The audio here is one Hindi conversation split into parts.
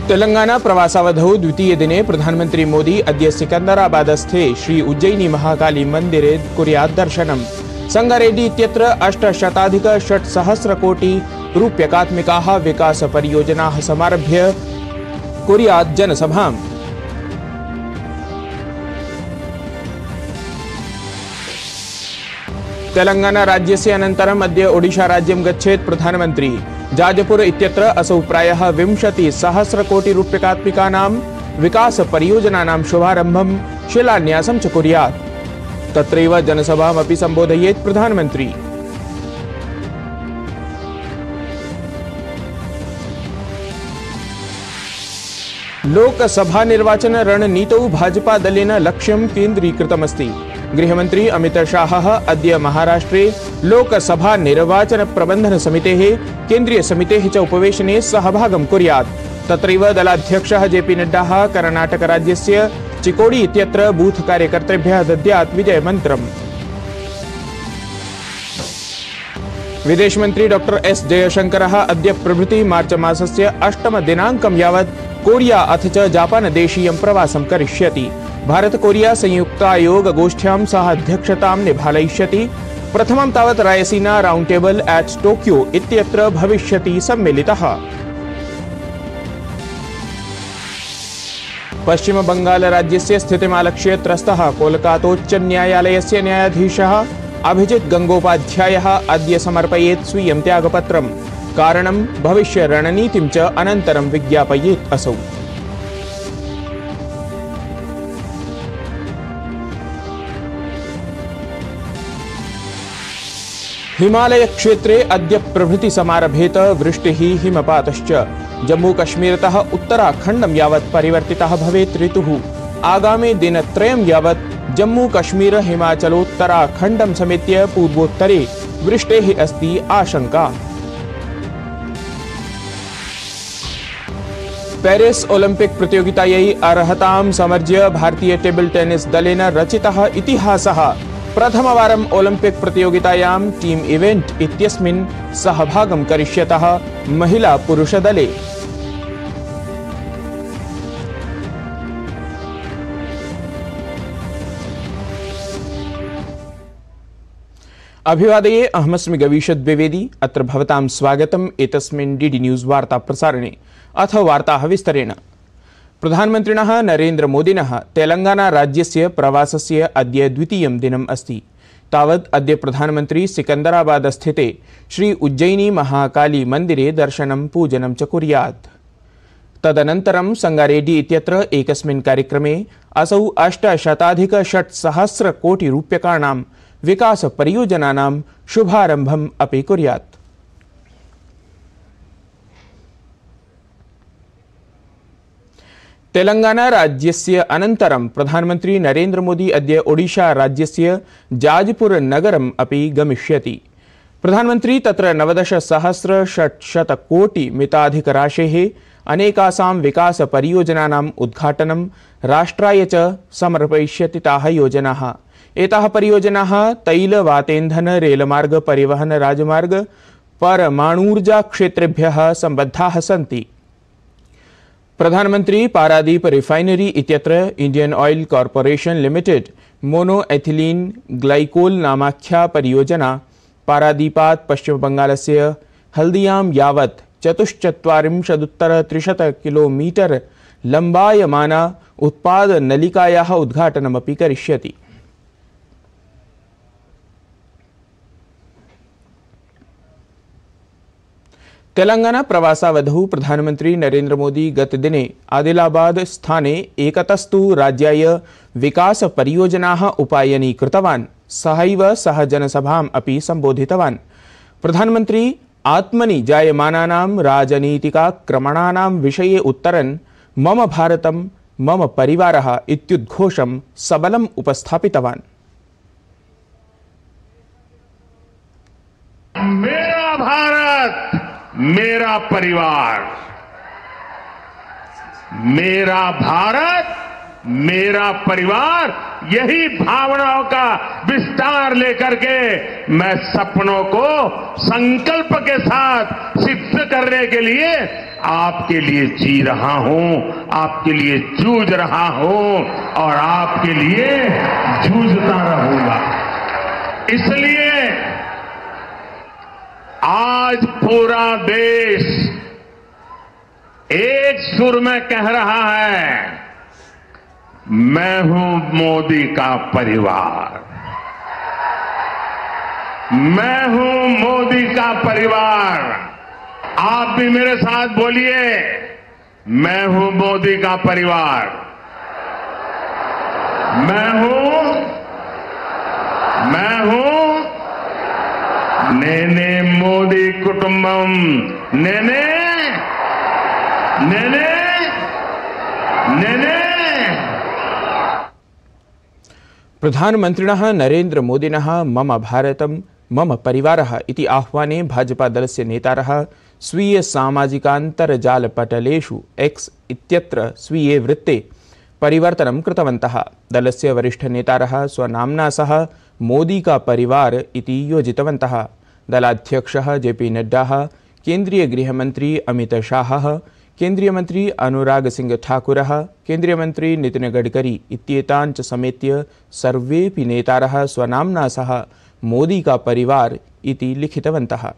तेलंगाना प्रवासावधौ द्वितीय दिने प्रधानमंत्री मोदी अद्य सिकंदराबादस्थे श्री उज्जयिनी महाकाली मंदिरे कुर्यात् दर्शनम्। संगारेड्डी इत्यत्र 800,600 कोटि रूप्यकात्मिकाः विकासपरियोजनाः समारभ्य कुर्यात् जनसभाम्। तेलंगाना राज्यस्य अनन्तरम् अद्य ओडिशा राज्यं गच्छेत् प्रधानमंत्री। जाजपुर इत्यत्र असौ प्रायः 20,000 कोटि रूप्यकात्मिकानां विकासपरियोजनानां शुभारम्भं शिलान्यासं च कुर्यात्। तत्रैव जनसभामपि सम्बोधयेत् प्रधानमंत्री। लोकसभा निर्वाचन रणनीतौ भाजपा दलेन लक्ष्यं केन्द्रीकृतमस्ति। गृहमंत्री अमित शाहः अद्य महाराष्ट्रे लोकसभा निर्वाचन प्रबंधन समितेः केन्द्रीय समितेः च उपवेशने सहभागं कुर्यात्। तत्रैव दलाध्यक्षः जेपी नड्डाः कर्णाटक राज्यस्य चिकोडी इत्यत्र बूथ कार्यकर्तृभ्यः दद्यात् विजयमन्त्रम्। विदेश मंत्री डॉक्टर एस जयशंकरः अद्य प्रभृति मार्च मासस्य 8 दिनाङ्कं यावत् कोरिया अथ च जापान देशीयं प्रवासं करिष्यति। भारत कोरिया संयुक्तायोग गोष्ठ्यां सः अध्यक्षतां निभालयिष्यति। प्रथमं तावत् Raisina round table eight Tokyo इत्यत्र भविष्यति सम्मिलितः। पश्चिम बंगाल राज्यस्य स्थितिमालक्ष्य त्रस्तः कोलकातोच्च न्यायालयस्य न्यायाधीशः अभिजित गंगोपाध्यायः अद्य समर्पयेत् स्वीयं त्यागपत्रम्। कारणं भविष्य रणनीतिं च अनन्तरं विज्ञापयेत् असौ। हिमालय क्षेत्रे अद्य प्रभृति समारभेत वृष्टिः हिमपातश्च। जम्मू कश्मीरतः उत्तराखण्डं यावत् परिवर्तितः भवेत् ऋतुः। आगामी दिनत्रयं यावत् जम्मू कश्मीर हिमाचलोत्तराखण्डं समेत्य पूर्वोत्तरे वृष्टेः अस्ति आशंका। पेरिस ओलंपिक प्रतियोगितायै अर्हतां समर्ज्य भारतीय टेबल टेनिस दलेन रचितः इतिहासः। प्रथमवारम् ओलंपिक प्रतियोगितायां टीम इवेंट इत्यस्मिन् सहभागं करिष्यतः महिला पुरुषदले। अभिवादये, अहमस्मि गवीश द्विवेदी। अत्र भवतां स्वागतम् एतस्मिन् डीडी न्यूज़ वार्ता प्रसारणे। अथ वार्ताः विस्तरेण। प्रधानमन्त्रिणः नरेन्द्र मोदिनः तेलंगाना राज्यस्य प्रवासस्य अद्य द्वितीयं दिनम् अस्ति। तावत् अद्य प्रधानमन्त्री सिकंदराबाद स्थिते श्री उज्जयिनी महाकाली मंदिरे दर्शनं पूजनं च कुर्यात्। तदनन्तरं संगारेड्डी इत्यत्र एकस्मिन् कार्यक्रमे असौ 800,600 कोटि रूप्यकाणां विकासपरियोजनानां शुभारम्भम् अपि कुर्यात्। तेलंगाना राज्यस्य अनन्तरं प्रधानमंत्री नरेन्द्र मोदी अद्य ओडिशा राज्यस्य जाजपुर नगरम् अपि गमिष्यति। प्रधानमंत्री तत्र 19,600 कोटि मिताधिकराशेः अनेकासां विकासपरियोजनानाम् उद्घाटनं राष्ट्राय च समर्पयिष्यति। ताः योजनाः एताः परियोजनाः तैल वातेन्धन रेलमार्ग परिवहन राजमार्ग परमाणूर्जा क्षेत्रेभ्यः सम्बद्धाः सन्ति। प्रधानमंत्री पारादीप रिफाइनरी इत्यत्र Indian oil corporation limited mono ethylene glycol नामाख्या परियोजना पारादीपात् पश्चिम बंगालस्य हल्दियां यावत् 44,300 किलोमीटर लम्बायमाना उत्पाद नलिकायाः उद्घाटनमपि करिष्यति। तेलंगाना प्रवासावधौ प्रधानमंत्री नरेन्द्र मोदी गतदिने आदिलाबाद स्थाने एकतस्तु राज्याय विकास परियोजनाः उपायनीकृतवान्। सहैव सः जनसभाम् अपि सम्बोधितवान्। प्रधानमंत्री आत्मनि जायमानानां राजनीतिकाक्रमणानां विषये उत्तरन् मम भारतं मम परिवारः इत्युद्घोषं सबलम् उपस्थापितवान्। मेरा भारत मेरा परिवार, मेरा भारत मेरा परिवार यही भावनाओं का विस्तार लेकर के मैं सपनों को संकल्प के साथ सिद्ध करने के लिए आपके लिए जी रहा हूं, आपके लिए जूझ रहा हूं और आपके लिए जूझता रहूंगा। इसलिए आज पूरा देश एक सुर में कह रहा है, मैं हूं मोदी का परिवार, मैं हूं मोदी का परिवार। आप भी मेरे साथ बोलिए, मैं हूं मोदी का परिवार, मैं हूं नेने मोदी कुटुंबम, नेने नेने नेने। प्रधानमन्त्रिणः नरेन्द्र मोदिनः मम भारतं मम परिवारः इति आह्वाने भाजपादलस्य नेतारः स्वीय सामाजिकान्तर्जालपटलेषु एक्स इत्यत्र स्वीये वृत्ते परिवर्तनं कृतवन्तः। दलस्य वरिष्ठनेतारः स्वनाम्ना सह मोदी का परिवार इति योजितवन्तः। दलाध्यक्षः जेपी नड्डा, केन्द्रीय गृहमन्त्री अमित शाहः, केन्द्रीय मंत्री अनुराग सिंह ठाकुरः, केन्द्रीय मंत्री नितिन गडकरी इत्येतान् च समेत्य सर्वेपि नेतारः स्वनाम्ना सह मोदी का परिवार इति लिखितवन्तः।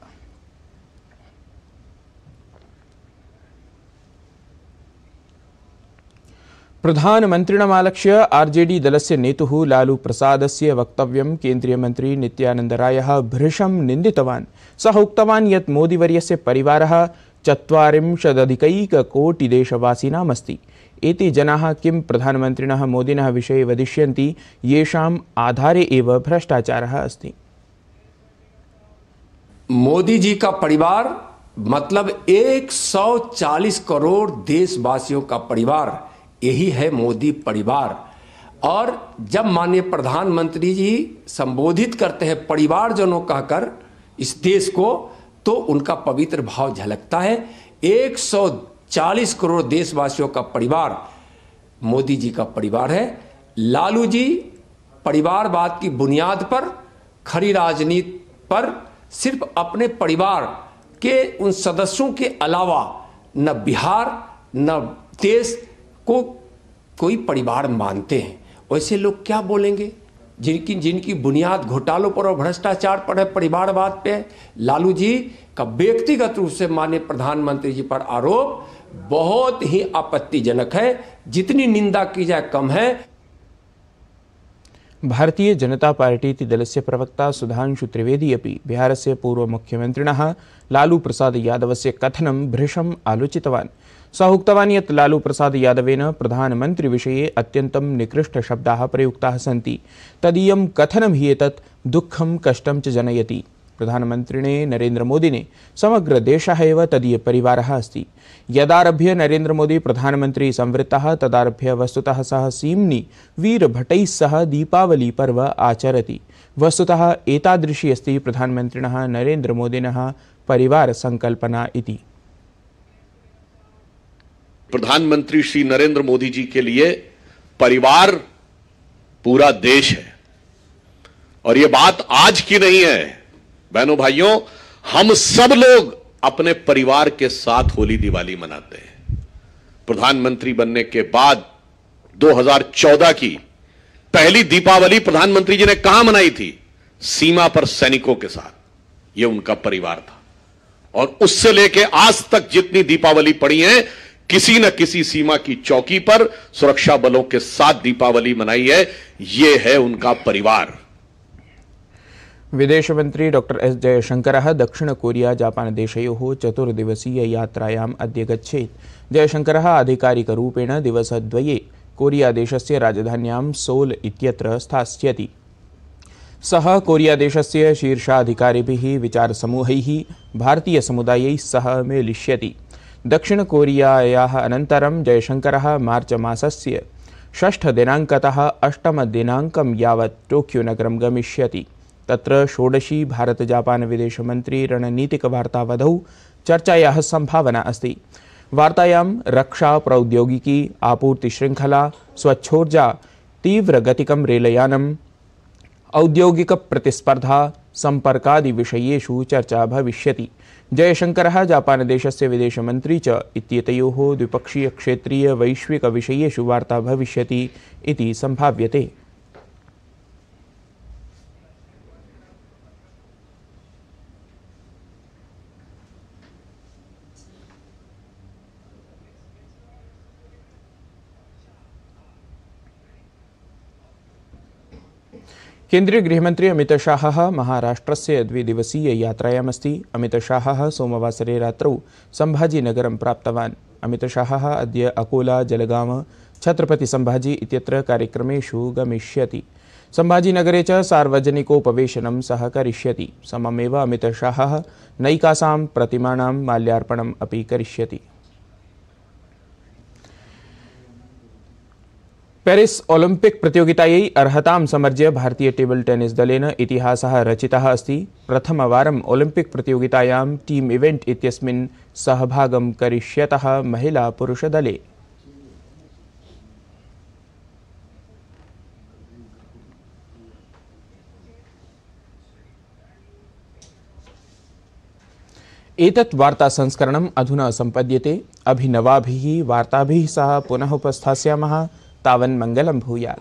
प्रधानमन्त्रिणमालक्ष्य आरजेडी दलस्य नेतुः लालू प्रसादस्य वक्तव्यं केन्द्रीय मंत्री नित्यानंद रायः भृशं निन्दितवान्। सः उक्तवान् यत् मोदीवर्यस्य परिवारः 40,000,000,000 एते जनाः किं प्रधानमन्त्रिणः मोदिनः विषये वदिष्यन्ति, येषाम् आधारे एव भ्रष्टाचारः अस्ति। मोदी जी का परिवार मतलब 140 करोड़ देशवासियों का परिवार, यही है मोदी परिवार। और जब माननीय प्रधानमंत्री जी संबोधित करते हैं परिवारजनों कहकर इस देश को, तो उनका पवित्र भाव झलकता है। 140 करोड़ देशवासियों का परिवार मोदी जी का परिवार है। लालू जी परिवारवाद की बुनियाद पर, खरी राजनीति पर सिर्फ अपने परिवार के उन सदस्यों के अलावा न बिहार न देश को कोई परिवार मानते हैं। वैसे लोग क्या बोलेंगे जिनकी बुनियाद घोटालों पर और भ्रष्टाचार पर है, परिवारवाद पे है। लालू जी का व्यक्तिगत रूप से माननीय प्रधानमंत्री जी पर आरोप बहुत ही आपत्तिजनक है, जितनी निंदा की जाए कम है। भारतीय जनता पार्टी इति दलस्य प्रवक्ता सुधांशु त्रिवेदी अपि बिहारस्य पूर्वमुख्यमन्त्रिणः लालू प्रसाद यादवस्य कथनं भृशम् आलोचितवान्। सः उक्तवान् यत् लालू प्रसाद यादवेन प्रधानमन्त्रिविषये अत्यन्तं निकृष्टशब्दाः प्रयुक्ताः सन्ति। तदीयं कथनं हि एतत् दुःखं कष्टं च जनयति। प्रधानमन्त्रिणे नरेन्द्र मोदिने समग्र देशः एव तदीयपरिवारः अस्ति। यदारभ्य नरेन्द्र मोदी प्रधानमन्त्री संवृत्तः तदारभ्य वस्तुतः सः सीम्नि वीरभटैः सह दीपावली पर्व आचरति। वस्तुतः एतादृशी अस्ति प्रधानमन्त्रिणः नरेन्द्र मोदिनः परिवार संकल्पना इति। प्रधानमंत्री श्री नरेंद्र मोदी जी के लिए परिवार पूरा देश है। और यह बात आज की नहीं है बहनों भाइयों, हम सब लोग अपने परिवार के साथ होली दिवाली मनाते हैं। प्रधानमंत्री बनने के बाद 2014 की पहली दीपावली प्रधानमंत्री जी ने कहां मनाई थी? सीमा पर सैनिकों के साथ। यह उनका परिवार था। और उससे लेके आज तक जितनी दीपावली पड़ी है, किसी न किसी सीमा की चौकी पर सुरक्षा बलों के साथ दीपावली मनाई है। यह है उनका परिवार। विदेश मंत्री डॉ एस जयशंकरः दक्षिण कोरिया जापान देशयोः 4 दिवसीय यात्रायाम् अद्य गच्छेत्। जयशंकरः आधिकारिकरूपेण दिवसद्वये कोरिया देशस्य राजधान्यां सोल इत्यत्र स्थास्यति। सः कोरिया देशस्य शीर्षाधिकारिभिः विचारसमूहैः भारतीयसमुदायैः सह मेलिष्यति। दक्षिण कोरियायाः अनन्तरं जयशंकरः मार्च मासस्य 6 दिनाङ्कतः 8 दिनाङ्कं यावत् टोक्यो नगरं गमिष्यति। तत्र षोडशी भारत जापान विदेशमन्त्री रणनीतिकवार्तावधौ चर्चायाः सम्भावना अस्ति। वार्तायां रक्षा प्रौद्योगिकी आपूर्ति श्रृंखला स्वच्छोर्जा तीव्रगतिकं रेलयानम् औद्योगिक प्रतिस्पर्धा संपर्कादि विषयेषु चर्चा भविष्यति। जयशंकरः जापानदेशस्य विदेशमन्त्री च इत्येतयोः द्विपक्षीय क्षेत्रीय वैश्विक विषयेषु वार्ता भविष्यति इति संभाव्यते। केन्द्रीय गृहमन्त्री अमित शाहः महाराष्ट्रस्य द्विदिवसीय यात्रायामस्ति। अमित शाहः सोमवासरे रात्रौ सम्भाजीनगरं प्राप्तवान्। अमित शाहः अद्य अकोला जलगांव छत्रपति सम्भाजी इत्यत्र कार्यक्रमेषु गमिष्यति। सम्भाजीनगरे च सार्वजनिकोपवेशनं सः करिष्यति। सममेव अमित शाहः नैकासां प्रतिमानां माल्यार्पणम् अपि करिष्यति। पेरिस ओलंपिक प्रतियोगितायै अर्हतां समर्ज्य भारतीय टेबल टेनिस दलेन इतिहासः रचितः अस्ति। प्रथमवारम् ओलंपिक प्रतियोगितायां टीम इवेंट इत्यस्मिन् सहभागं करिष्यतः महिला पुरुष दले। एतत् वार्ता संस्करणम् अधुना सम्पद्यते। अभिनवाभिः वार्ताभिः सह पुनः उपस्थास्यामः। तावन् मङ्गलं भूयात्।